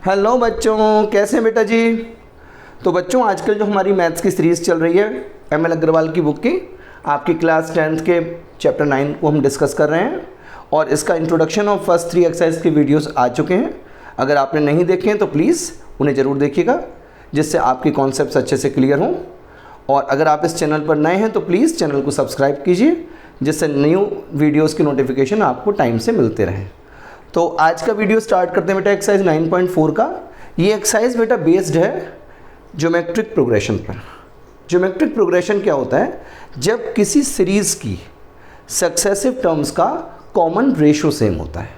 Hello बच्चों, कैसे हैं बेटा जी। तो बच्चों आजकल जो हमारी मैथ्स की सीरीज़ चल रही है एम एल अग्रवाल की बुक की, आपकी क्लास 10th के चैप्टर 9 को हम डिस्कस कर रहे हैं और इसका इंट्रोडक्शन और फर्स्ट 3 एक्सरसाइज के वीडियोस आ चुके हैं। अगर आपने नहीं देखे हैं तो प्लीज़ उन्हें ज़रूर देखिएगा, जिससे आपके कॉन्सेप्ट्स अच्छे से क्लियर हों। और अगर आप इस चैनल पर नए हैं तो प्लीज़ चैनल को सब्सक्राइब कीजिए, जिससे न्यू वीडियोज़ की नोटिफिकेशन आपको टाइम से मिलते रहें। तो आज का वीडियो स्टार्ट करते हैं बेटा एक्सरसाइज 9.4 का। ये एक्सरसाइज बेटा बेस्ड है ज्योमेट्रिक प्रोग्रेशन पर। ज्योमेट्रिक प्रोग्रेशन क्या होता है? जब किसी सीरीज़ की सक्सेसिव टर्म्स का कॉमन रेशो सेम होता है।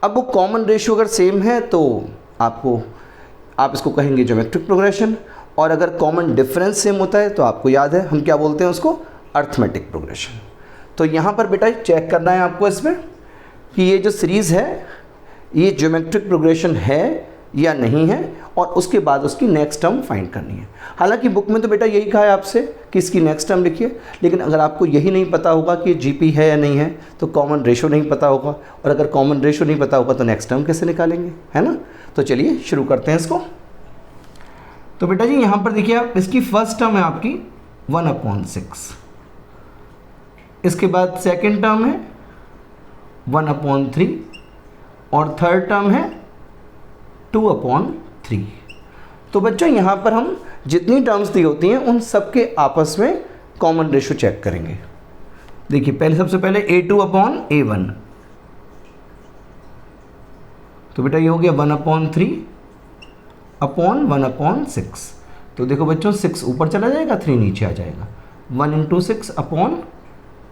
अब वो कॉमन रेशो अगर सेम है तो आप इसको कहेंगे ज्योमेट्रिक प्रोग्रेशन, और अगर कॉमन डिफरेंस सेम होता है तो आपको याद है हम क्या बोलते हैं उसको, अर्थमेटिक प्रोग्रेशन। तो यहाँ पर बेटा चेक करना है आपको इसमें कि ये जो सीरीज़ है ये ज्योमेट्रिक प्रोग्रेशन है या नहीं है, और उसके बाद उसकी नेक्स्ट टर्म फाइंड करनी है। हालांकि बुक में तो बेटा यही कहा है आपसे कि इसकी नेक्स्ट टर्म लिखिए, लेकिन अगर आपको यही नहीं पता होगा कि जीपी है या नहीं है तो कॉमन रेशो नहीं पता होगा, और अगर कॉमन रेशो नहीं पता होगा तो नेक्स्ट टर्म कैसे निकालेंगे, है ना। तो चलिए शुरू करते हैं इसको। तो बेटा जी यहाँ पर देखिए आप, इसकी फर्स्ट टर्म है आपकी 1/6, इसके बाद सेकेंड टर्म है 1/3 और थर्ड टर्म है 2/3। तो बच्चों यहाँ पर हम जितनी टर्म्स दी होती हैं उन सब के आपस में कॉमन रेशो चेक करेंगे। देखिए सबसे पहले A2/A1, तो बेटा ये हो गया 1/3/1/6। तो देखो बच्चों 6 ऊपर चला जाएगा, 3 नीचे आ जाएगा। 1 × 6/1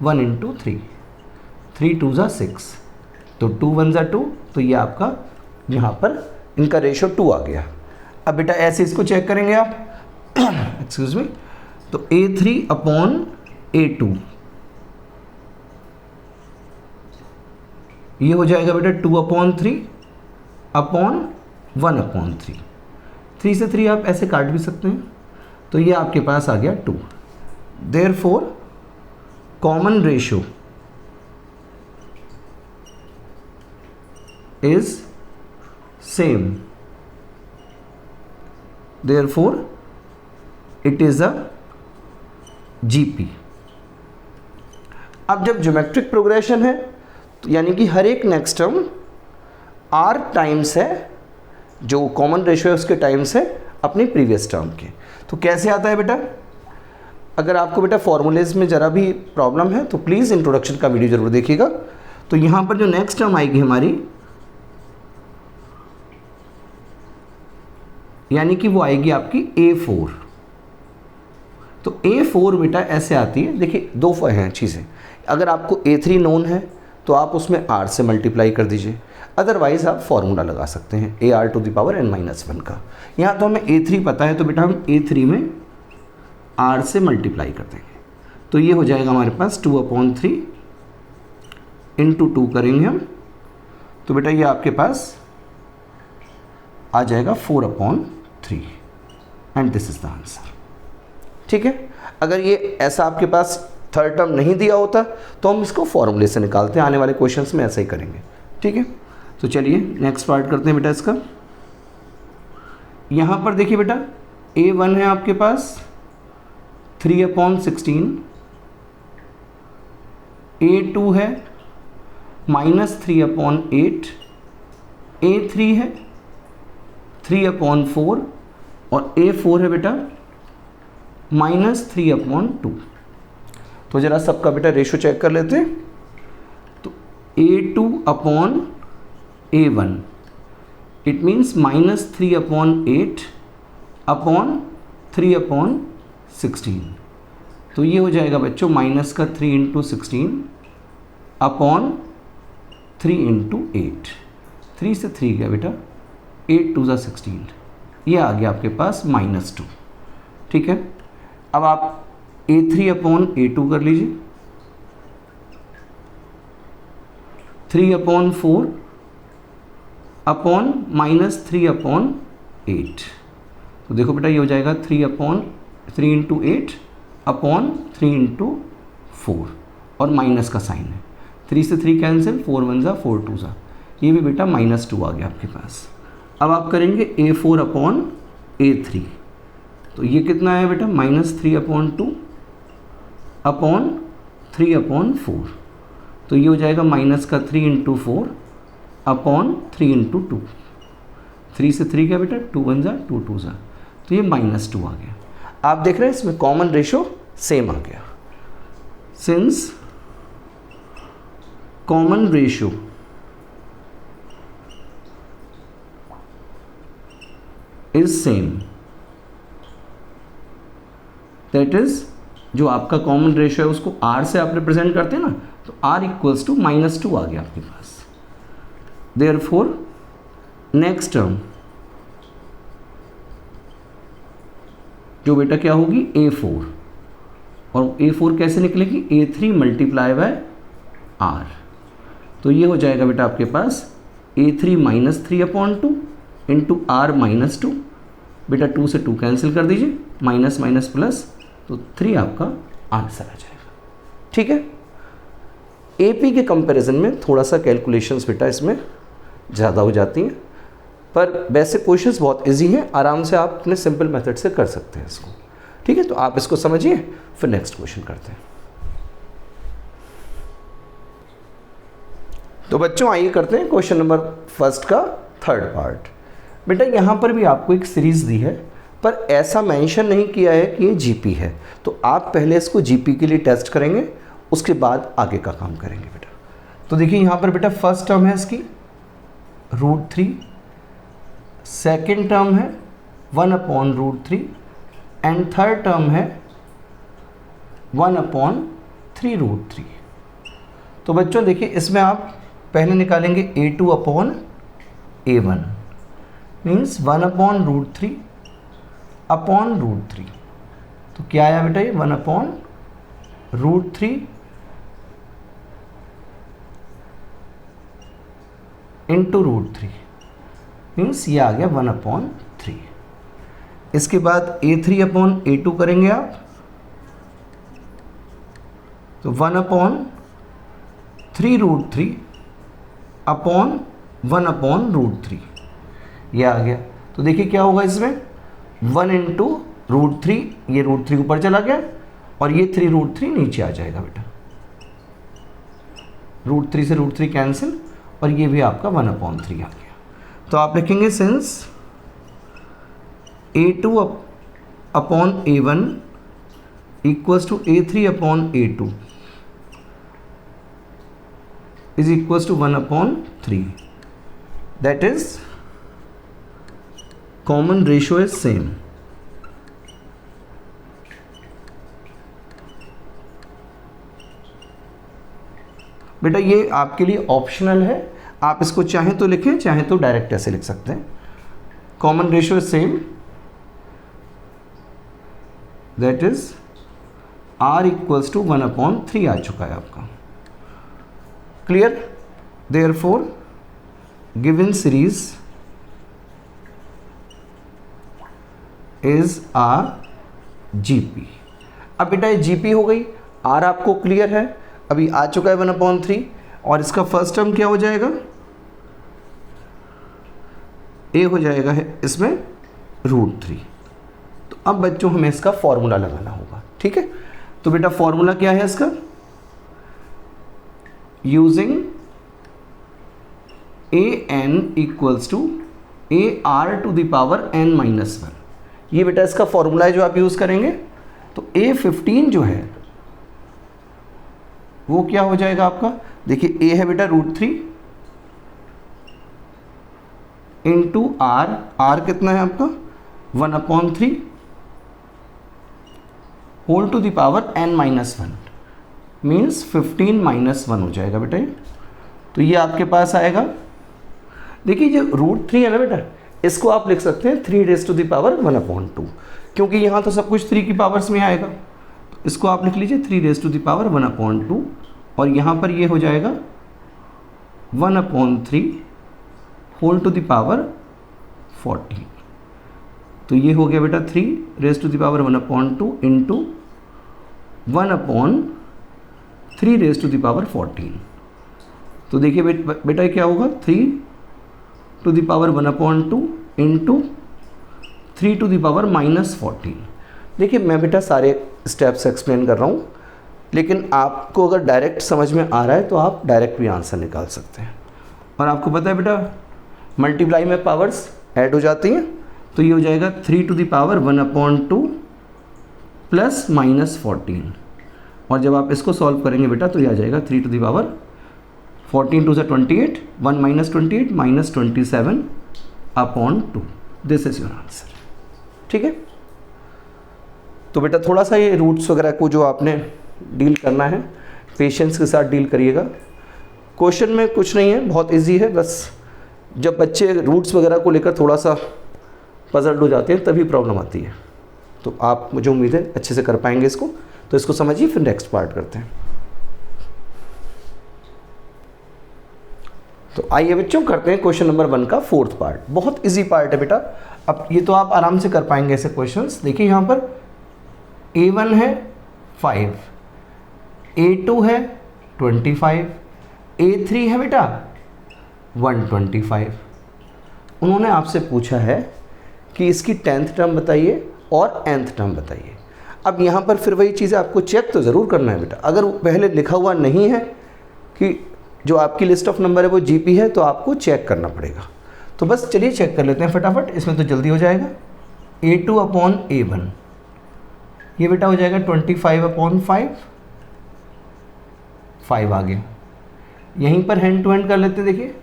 × 3, 3 2 = 6, तो 2 1 = 2, तो ये आपका यहाँ पर इनका रेशो 2 आ गया। अब बेटा ऐसे इसको चेक करेंगे आप एक्सक्यूज मी, तो A3/A2 ये हो जाएगा बेटा 2/3/1/3। 3 से 3 आप ऐसे काट भी सकते हैं, तो ये आपके पास आ गया 2। Therefore common ratio is same, therefore it is a GP। अब जब ज्योमेट्रिक प्रोग्रेशन है तो यानी कि हर एक नेक्स्ट टर्म R टाइम्स है, जो कॉमन रेशो है उसके टाइम्स है अपनी प्रीवियस टर्म के। तो कैसे आता है बेटा? अगर आपको बेटा फॉर्मूलेज में ज़रा भी प्रॉब्लम है तो प्लीज़ इंट्रोडक्शन का वीडियो ज़रूर देखिएगा। तो यहाँ पर जो नेक्स्ट टर्म आएगी हमारी, यानी कि वो आएगी आपकी A4। तो A4 बेटा ऐसे आती है, देखिए दो हैं चीज़ें। अगर आपको A3 नोन है तो आप उसमें R से मल्टीप्लाई कर दीजिए, अदरवाइज़ आप फॉर्मूला लगा सकते हैं AR⁻n−1 का। यहाँ तो हमें A3 पता है तो बेटा हम A3 में R से मल्टीप्लाई कर देंगे, तो ये हो जाएगा हमारे पास 2/3 × 2 करेंगे हम, तो बेटा ये आपके पास आ जाएगा 4/3 and this is the answer. ठीक है, अगर ये ऐसा आपके पास थर्ड टर्म नहीं दिया होता तो हम इसको फॉर्मूले से निकालते हैं, आने वाले क्वेश्चंस में ऐसा ही करेंगे। ठीक है, तो चलिए नेक्स्ट पार्ट करते हैं बेटा इसका। यहाँ पर देखिए बेटा A1 है आपके पास 3/16, A2 है -3/8, A3 है 3/4 और A4 है बेटा -3/2। तो ज़रा सबका बेटा रेशो चेक कर लेते हैं। तो A2/A1 इट मीन्स -3/8/3/16, तो ये हो जाएगा बच्चों -3 × 16/3 × 8। 3 से 3 गया बेटा, 8 2 = 16, ये आ गया आपके पास -2। ठीक है, अब आप A3/A2 कर लीजिए, 3/4 -3/8, तो देखो बेटा ये हो जाएगा 3 × 8/3 × 4, और माइनस का साइन है, 3 से 3 कैंसिल, 4 1 = 4 2 ज़ा, ये भी बेटा -2 आ गया आपके पास। अब आप करेंगे A4 अपॉन A3, तो ये कितना है बेटा -3/2 अपॉन 3/4, तो ये हो जाएगा माइनस का 3 × 4 अपॉन 3 × 2, 3 से 3 क्या बेटा 2 1 = 2 2 = तो ये -2 आ गया। आप देख रहे हैं इसमें कॉमन रेशो सेम आ गया। Since common ratio is same, that is जो आपका कॉमन रेशो है उसको r से आप रिप्रेजेंट करते हैं ना, तो r = -2 आ गया आपके पास। देयरफॉर नेक्स्ट टर्म जो बेटा क्या होगी A4, और A4 कैसे निकलेगी A3 × r, तो ये हो जाएगा बेटा आपके पास A3 -3/2 इंटू r -2, बेटा 2 से 2 कैंसिल कर दीजिए, माइनस माइनस प्लस, तो 3 आपका आंसर आ जाएगा। ठीक है, AP के कंपैरिजन में थोड़ा सा कैलकुलेशंस बेटा इसमें ज़्यादा हो जाती हैं, पर वैसे क्वेश्चंस बहुत इजी हैं, आराम से आप अपने सिंपल मेथड से कर सकते हैं इसको। ठीक है, तो आप इसको समझिए, फिर नेक्स्ट क्वेश्चन करते हैं। तो बच्चों आइए करते हैं क्वेश्चन नंबर फर्स्ट का थर्ड पार्ट। बेटा यहाँ पर भी आपको एक सीरीज दी है, पर ऐसा मेंशन नहीं किया है कि ये जीपी है, तो आप पहले इसको जीपी के लिए टेस्ट करेंगे, उसके बाद आगे का काम करेंगे बेटा। तो देखिए यहाँ पर बेटा फर्स्ट टर्म है इसकी √3, सेकेंड टर्म है 1/√3 एंड थर्ड टर्म है 1/3√3। तो बच्चों देखिए इसमें आप पहले निकालेंगे A2/A1 मीन्स 1/√3 अपॉन √3, तो क्या आया बेटा ये 1/√3 इंटू √3 मीन्स ये आ गया 1/3। इसके बाद A3/A2 करेंगे आप, तो 1/3√3 अपॉन 1/√3 ये आ गया। तो देखिए क्या होगा इसमें 1 × √3, ये √3 ऊपर चला गया और ये 3√3 नीचे आ जाएगा बेटा, √3 से √3 कैंसिल, और ये भी आपका 1/3 आ गया। तो आप लिखेंगे since A2/A1 = A3/A2 is equals to 1/3, that is common ratio is same। बेटा ये आपके लिए ऑप्शनल है, आप इसको चाहें तो लिखें, चाहें तो डायरेक्ट ऐसे लिख सकते हैं। Common ratio is same, that is R = 1/3 आ चुका है आपका। Clear? Therefore given series is a GP। अब बेटा ये GP हो गई, R आपको क्लियर है, अभी आ चुका है 1/3, और इसका फर्स्ट टर्म क्या हो जाएगा A हो जाएगा है इसमें √3। तो अब बच्चों हमें इसका फॉर्मूला लगाना होगा। ठीक है, तो बेटा फॉर्मूला क्या है इसका, यूजिंग AN = AR⁴ ये बेटा इसका फॉर्मूला है जो आप यूज करेंगे। तो A15 जो है वो क्या हो जाएगा आपका, देखिए A है बेटा √3 इंटू R कितना है आपका 1/3 whole to the power n-1 means 15 - 1 हो जाएगा बेटा ये। तो ये आपके पास आएगा, देखिए जो √3 है ना बेटा, इसको आप लिख सकते हैं 3⁻1/2, क्योंकि यहाँ तो सब कुछ 3 की पावर्स में आएगा, तो इसको आप लिख लीजिए 3⁻1/2, और यहाँ पर ये हो जाएगा 1/3 होल टू द पावर 14। तो ये हो गया बेटा 3⁻1/2 इंटू 1/3⁻14। तो देखिए बेटा क्या होगा 3 to the power 1/2 into 3 to the power -14। देखिए मैं बेटा सारे स्टेप्स एक्सप्लेन कर रहा हूँ, लेकिन आपको अगर डायरेक्ट समझ में आ रहा है तो आप डायरेक्ट भी आंसर निकाल सकते हैं। और आपको पता है बेटा मल्टीप्लाई में पावर्स ऐड हो जाती हैं, तो ये हो जाएगा 3 टू द पावर 1/2 प्लस -14। और जब आप इसको सॉल्व करेंगे बेटा तो ये आ जाएगा 3 to the power 14 to 28, 1 - 28 -27/2। This is your answer. ठीक है, तो बेटा थोड़ा सा ये रूट्स वगैरह को जो आपने डील करना है पेशेंस के साथ डील करिएगा। क्वेश्चन में कुछ नहीं है, बहुत इजी है, बस जब बच्चे रूट्स वगैरह को लेकर थोड़ा सा पजल्ड हो जाते हैं तभी प्रॉब्लम आती है। तो आप, मुझे उम्मीद है अच्छे से कर पाएंगे इसको। तो इसको समझिए, फिर नेक्स्ट पार्ट करते हैं। तो आइए बच्चों करते हैं क्वेश्चन नंबर 1 का 4th पार्ट। बहुत इजी पार्ट है बेटा, अब ये तो आप आराम से कर पाएंगे ऐसे क्वेश्चंस। देखिए यहाँ पर A1 है 5, A2 है 25, A3 है बेटा 125। उन्होंने आपसे पूछा है कि इसकी 10th टर्म बताइए और nth टर्म बताइए। अब यहाँ पर फिर वही चीज़ें आपको चेक तो ज़रूर करना है बेटा। अगर पहले लिखा हुआ नहीं है कि जो आपकी लिस्ट ऑफ नंबर है वो GP है, तो आपको चेक करना पड़ेगा। तो बस चलिए चेक कर लेते हैं फटाफट, इसमें तो जल्दी हो जाएगा। A2/A1 ये बेटा हो जाएगा 25/5, 5 आ गया। यहीं पर हैंड टू हैंड कर लेते हैं। देखिए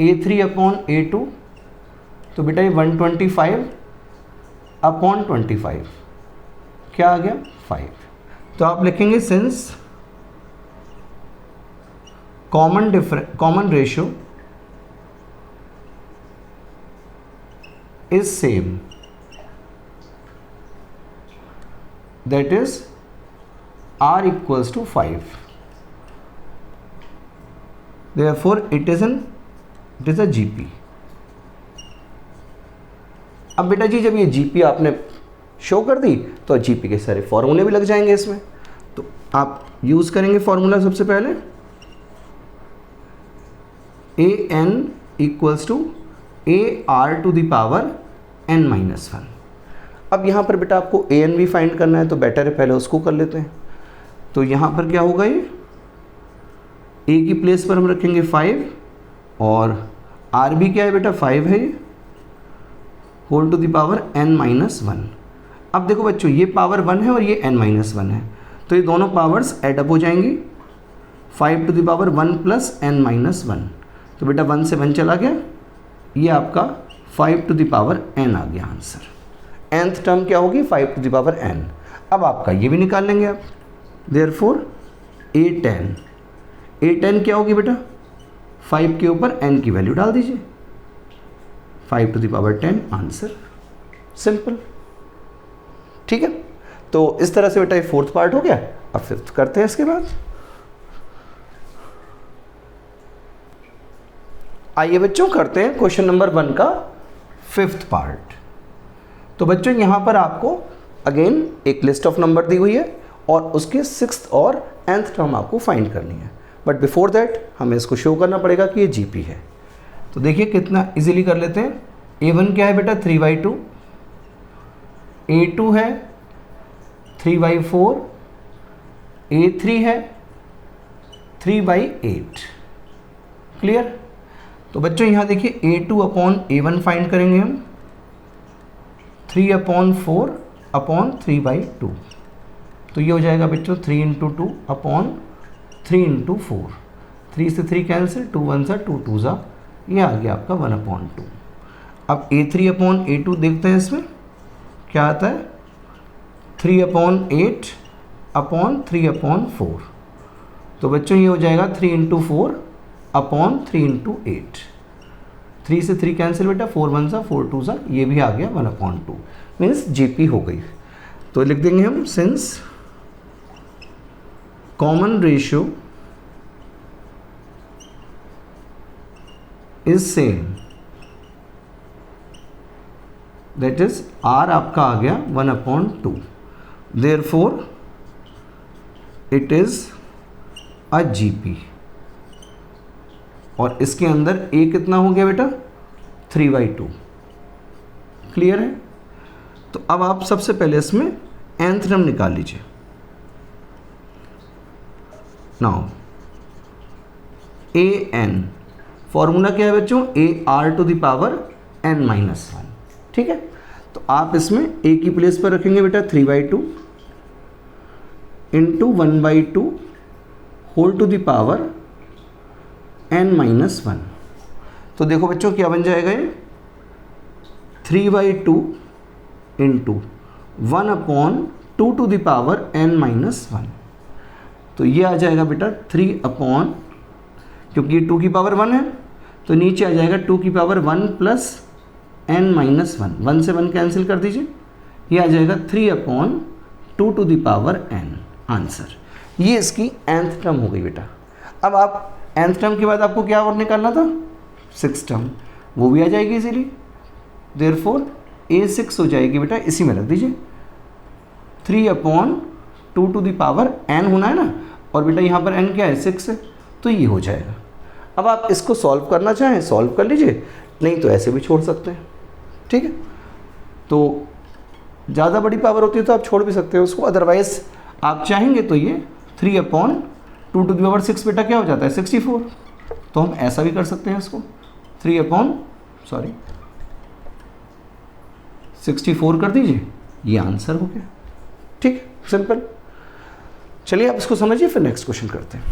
A3/A2 तो बेटा ये 125/25 क्या आ गया 5। तो आप लिखेंगे since common ratio is same, that is R equals to 5, therefore it is a GP। अब बेटा जी जब ये GP आपने शो कर दी तो GP के सारे फॉर्मूले भी लग जाएंगे इसमें। तो आप यूज़ करेंगे फॉर्मूला सबसे पहले AN equals to AR to the power n-1। अब यहाँ पर बेटा आपको AN भी फाइंड करना है, तो बेटर है पहले उसको कर लेते हैं। तो यहाँ पर क्या होगा, ये A की प्लेस पर हम रखेंगे 5 और R भी क्या है बेटा 5 है, ये whole to the power n-1। अब देखो बच्चों ये पावर 1 है और ये n-1 है, तो ये दोनों पावर्स एडअप हो जाएंगी। 5 to the power 1 plus n-1, तो बेटा 1 से 1 चला गया, ये आपका 5 टू द पावर n आ गया आंसर। nth टर्म क्या होगी 5 टू द पावर n। अब आपका ये भी निकाल लेंगे आप, देयरफॉर A10 क्या होगी बेटा 5 के ऊपर n की वैल्यू डाल दीजिए, 5 to the power 10 answer. Simple, ठीक है। तो इस तरह से बेटा ये 4th पार्ट हो गया। अब 5th करते हैं इसके बाद। आइए बच्चों करते हैं क्वेश्चन नंबर 1 का 5th पार्ट। तो बच्चों यहाँ पर आपको अगेन एक लिस्ट ऑफ नंबर दी हुई है और उसके 6th और nth टर्म आपको फाइंड करनी है। बट बिफोर दैट हमें इसको शो करना पड़ेगा कि ये GP है। तो देखिए कितना इजीली कर लेते हैं। A1 क्या है बेटा 3/2, A2 है 3/4, A3 है 3/8। क्लियर। तो बच्चों यहाँ देखिए A2/A1 फाइंड करेंगे हम 3/4/3/2। तो ये हो जाएगा बच्चों 3 × 2/3 × 4। 3 से 3 कैंसिल, 2 1 सा 2 2 सा, ये आ गया आपका 1/2। अब A3/A2 देखते हैं, इसमें क्या आता है 3/8/3/4। तो बच्चों ये हो जाएगा 3 × 4/3 × 8। 3 से 3 कैंसिल बेटा, 4 1 सा 4 2 सा, ये भी आ गया 1/2, मीन्स GP हो गई। तो लिख देंगे हम since common ratio is same, that is R आपका आ गया 1/2, therefore it is a GP। और इसके अंदर A कितना हो गया बेटा 3/2। क्लियर है? तो अब आप सबसे पहले इसमें nth टर्म निकाल लीजिए। नाउ an फॉर्मूला क्या है बच्चों? ar⁻n-1। ठीक है, तो आप इसमें a की प्लेस पर रखेंगे बेटा 3/2 into 1/2 whole to the power n-1। तो देखो बच्चों क्या बन जाएगा ये? 3/2 into 1/2 to the power n-1। तो ये आ जाएगा बेटा 3 क्योंकि ये 2 की पावर 1 है तो नीचे आ जाएगा 2 की पावर 1 प्लस n-1। 1 से 1 कैंसिल कर दीजिए, ये आ जाएगा 3/2 to the power n। Answer ये इसकी nth टर्म हो गई बेटा। अब आप nth टर्म के बाद आपको क्या और निकालना था? 6th टर्म, वो भी आ जाएगी इजीली। देयरफॉर a6 हो जाएगी बेटा, इसी में रख दीजिए। 3/2 टू द पावर n होना है ना, और बेटा यहाँ पर n क्या है? 6 है, तो ये हो जाएगा। अब आप इसको सॉल्व करना चाहें सॉल्व कर लीजिए, नहीं तो ऐसे भी छोड़ सकते हैं। ठीक है, तो ज़्यादा बड़ी पावर होती है तो आप छोड़ भी सकते हो उसको, अदरवाइज आप चाहेंगे तो ये 3/2 टू द पावर 6 बेटा क्या हो जाता है? 64। तो हम ऐसा भी कर सकते हैं इसको, 64 कर दीजिए, ये आंसर हो गया। ठीक, सिंपल। चलिए आप इसको समझिए, फिर नेक्स्ट क्वेश्चन करते हैं।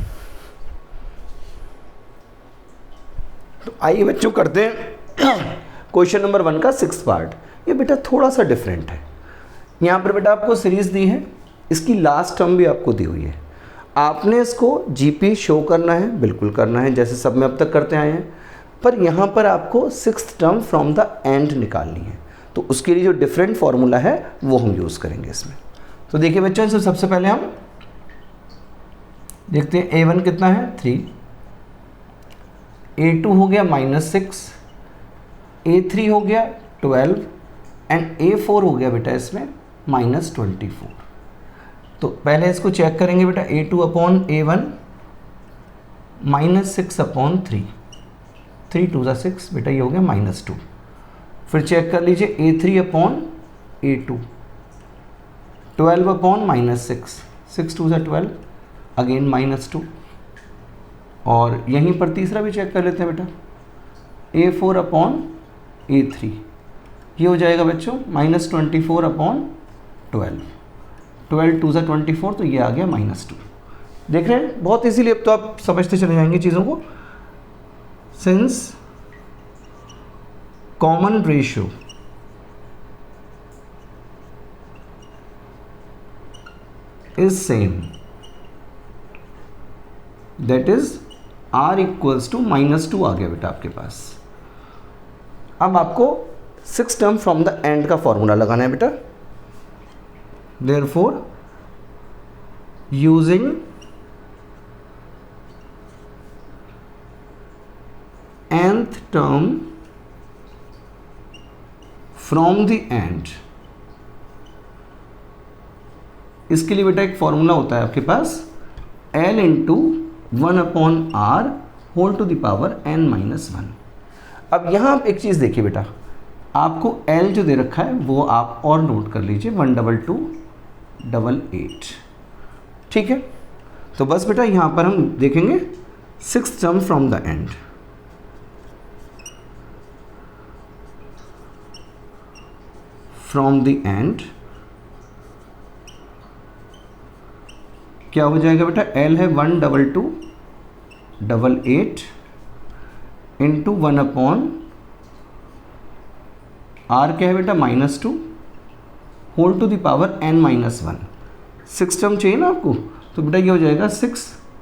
तो आइए बच्चों करते हैं क्वेश्चन नंबर 1 का 6th पार्ट। ये बेटा थोड़ा सा डिफरेंट है। यहाँ पर बेटा आपको सीरीज दी है, इसकी लास्ट टर्म भी आपको दी हुई है। आपने इसको जीपी शो करना है, बिल्कुल करना है जैसे सब में अब तक करते आए हैं, पर यहाँ पर आपको 6th term from the and निकालनी है। तो उसके लिए जो डिफरेंट फॉर्मूला है वो हम यूज़ करेंगे इसमें। तो देखिए बच्चों, सबसे पहले हम देखते हैं a1 कितना है? 3, a2 हो गया -6, a3 हो गया 12 एंड a4 हो गया बेटा इसमें -24। तो पहले इसको चेक करेंगे बेटा, a2/a1 -6/3, 3 2 6 बेटा, ये हो गया -2। फिर चेक कर लीजिए a3/a2 12/-6, 6 2 12, अगेन -2। और यहीं पर तीसरा भी चेक कर लेते हैं बेटा, a4/a3, ये हो जाएगा बच्चों -24/12, 12 2 24, तो ये आ गया -2। देख रहे हैं, बहुत इजीली अब तो आप समझते चले जाएंगे चीज़ों को। Since common ratio is same, that is r equals to -2 आ गया बेटा आपके पास। अब आपको 6th term from the end का फॉर्मूला लगाना है बेटा। Therefore, using nth term from the end, इसके लिए बेटा एक फॉर्मूला होता है आपके पास, L into 1/r whole to the power n-1। अब यहाँ आप एक चीज़ देखिए बेटा, आपको L जो दे रखा है वो आप और नोट कर लीजिए, 12288। ठीक है, तो बस बेटा यहाँ पर हम देखेंगे 6th term from the and. From the and क्या हो जाएगा बेटा? L है 12288 इंटू 1/r क्या है बेटा? -2 whole to the power n-1। 6 term चाहिए ना आपको, तो बेटा ये हो जाएगा 6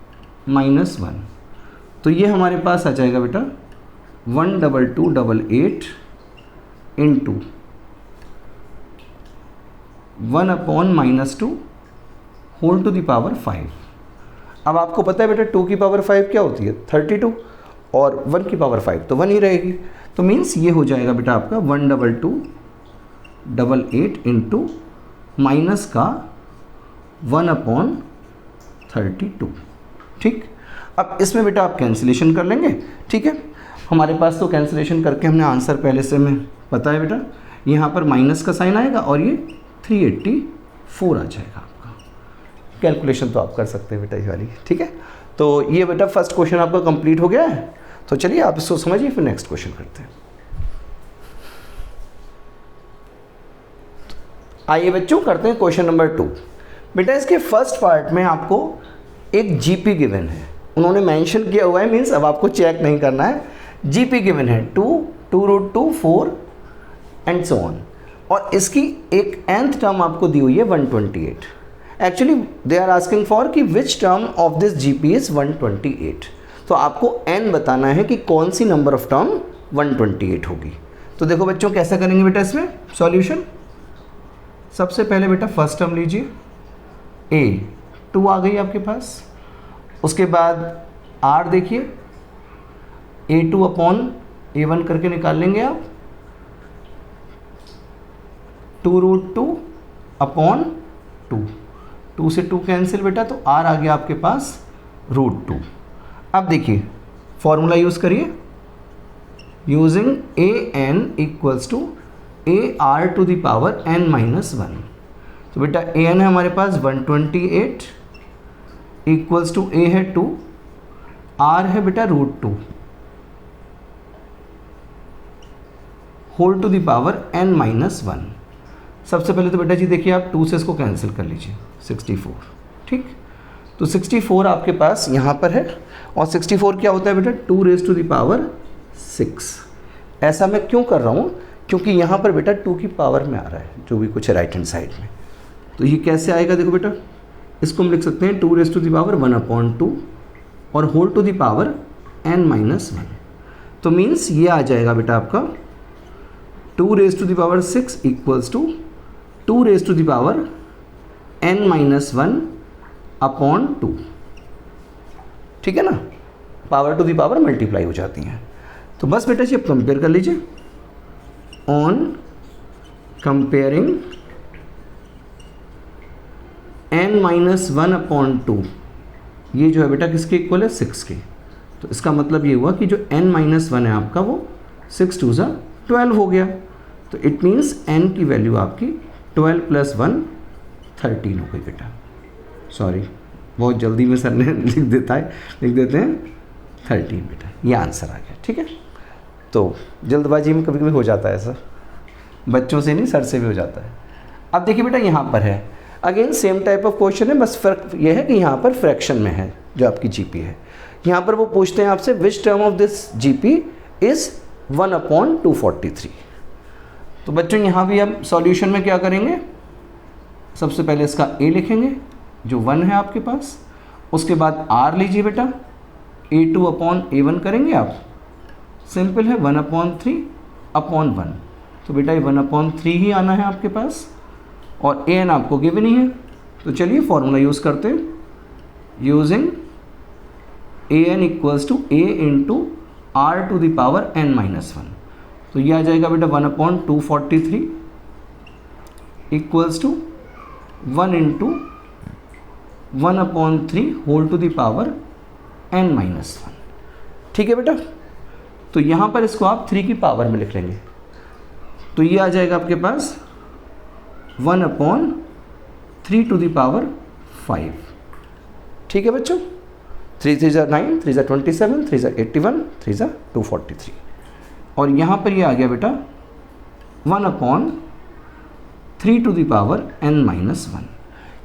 - 1। तो ये हमारे पास आ जाएगा बेटा 12288 into 1/-2 whole to the power 5। अब आपको पता है बेटा 2 की पावर 5 क्या होती है? 32, और 1 की पावर 5 तो 1 ही रहेगी। तो मीन्स ये हो जाएगा बेटा आपका 12288 इंटू माइनस का 1/32। ठीक, अब इसमें बेटा आप कैंसिलेशन कर लेंगे। ठीक है, हमारे पास तो कैंसिलेशन करके हमने आंसर पहले से हमें पता है बेटा, यहाँ पर माइनस का साइन आएगा और ये 384 आ जाएगा आपका। कैलकुलेशन तो आप कर सकते हैं बेटा ये वाली, ठीक है। तो ये बेटा फर्स्ट क्वेश्चन आपका कंप्लीट हो गया है। तो चलिए आप इसको समझिए, फिर नेक्स्ट क्वेश्चन करते हैं। आइए बच्चों करते हैं क्वेश्चन नंबर 2। बेटा इसके फर्स्ट पार्ट में आपको एक जीपी गिवन है, उन्होंने मेंशन किया हुआ है, मींस अब आपको चेक नहीं करना है। जीपी गिवन है 2, 2√2, 4 एंड सो ऑन, और इसकी एक nth टर्म आपको दी हुई है 128। Actually they are asking for कि which term of this GP is 128। तो आपको n बताना है कि कौन सी नंबर ऑफ टर्म 128 होगी। तो देखो बच्चों कैसे करेंगे बेटा इसमें सॉल्यूशन। सबसे पहले बेटा फर्स्ट टर्म लीजिए, a2 आ गई आपके पास। उसके बाद r देखिए, a2 अपॉन a1 करके निकाल लेंगे आप, 2√2 अपॉन 2 से 2 कैंसिल बेटा, तो r आ गया आपके पास √2। अब देखिए फॉर्मूला यूज़ करिए, using an equals to ar to the power n-1। तो बेटा an है हमारे पास 128 इक्वल्स टू a है 2, r है बेटा √2 whole to the power n-1। सबसे पहले तो बेटा जी देखिए आप 2 से इसको कैंसिल कर लीजिए, 64, ठीक। तो 64 आपके पास यहाँ पर है, और 64 क्या होता है बेटा 2⁻⁶। ऐसा मैं क्यों कर रहा हूँ, क्योंकि यहाँ पर बेटा 2 की पावर में आ रहा है जो भी कुछ है राइट हैंड साइड में। तो ये कैसे आएगा देखो बेटा, इसको हम लिख सकते हैं 2⁻1/2 और whole to the power n-1। तो मीन्स ये आ जाएगा बेटा आपका 2⁻6 इक्वल्स टू 2⁻n-1 अपॉन 2, ठीक है ना। Power to the power multiply हो जाती हैं। तो बस बेटा जी अब कंपेयर कर लीजिए, ऑन कंपेयरिंग n-1 अपॉन 2, ये जो है बेटा किसके इक्वल है 6 के। तो इसका मतलब ये हुआ कि जो n-1 है आपका वो 6 2 12 हो गया। तो इट मीन्स n की वैल्यू आपकी 12 + 1 13 हो गई बेटा। सॉरी बहुत जल्दी में सर ने लिख देते हैं 13 बेटा, ये आंसर आ गया, ठीक है। तो जल्दबाजी में कभी कभी हो जाता है ऐसा, बच्चों से नहीं सर से भी हो जाता है। अब देखिए बेटा यहाँ पर है again same type of question है, बस फ़र्क ये है कि यहाँ पर फ्रैक्शन में है जो आपकी जीपी है। यहाँ पर वो पूछते हैं आपसे विच term of this GP is 1/243। तो बच्चों यहाँ भी हम सॉल्यूशन में क्या करेंगे, सबसे पहले इसका a लिखेंगे जो 1 है आपके पास, उसके बाद r लीजिए बेटा, a2 अपॉन a1 करेंगे आप, सिंपल है 1/3/1। तो बेटा ये 1/3 ही आना है आपके पास, और an आपको गिवन ही है। तो चलिए फॉर्मूला यूज़ करते हैं, using an equals to a into r to the power n-1। तो ये आ जाएगा बेटा 1/243 equals to 1 into 1/3 whole to the power n-1, ठीक है बेटा। तो यहाँ पर इसको आप 3 की पावर में लिख लेंगे, तो ये आ जाएगा आपके पास 1/3 टू द पावर 5, ठीक है बच्चों। 3 3 9, 3 27, 3 81, 3 243, और यहाँ पर ये आ गया बेटा 1/3 टू द पावर n-1,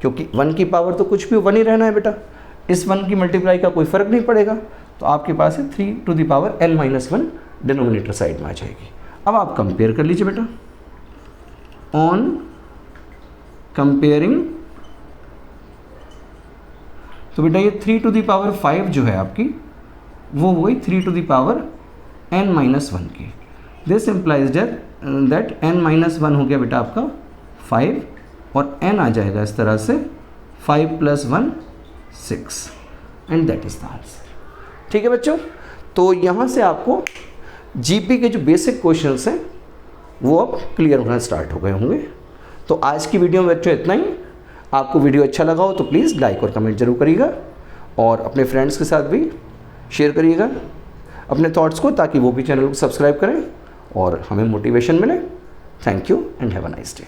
क्योंकि 1 की पावर तो कुछ भी 1 ही रहना है बेटा, इस 1 की मल्टीप्लाई का कोई फ़र्क नहीं पड़ेगा। तो आपके पास है 3 to the power n-1 denominator side में आ जाएगी। अब आप कंपेयर कर लीजिए बेटा, ऑन कंपेयरिंग, तो बेटा ये 3 टू द पावर 5 जो है आपकी वो हो गई 3 टू द पावर n-1 की। दिस इम्प्लाइज दैट n-1 हो गया बेटा आपका 5, और n आ जाएगा इस तरह से 5 + 1 6, and that is the answer, ठीक है बच्चों। तो यहाँ से आपको जीपी के जो बेसिक क्वेश्चंस हैं वो अब क्लियर होना स्टार्ट हो गए होंगे। तो आज की वीडियो में बच्चों इतना ही। आपको वीडियो अच्छा लगा हो तो प्लीज़ लाइक और कमेंट जरूर करिएगा, और अपने फ्रेंड्स के साथ भी शेयर करिएगा। अपने थॉट्स को, ताकि वो भी चैनल को सब्सक्राइब करें और हमें मोटिवेशन मिले। Thank you and have a nice day.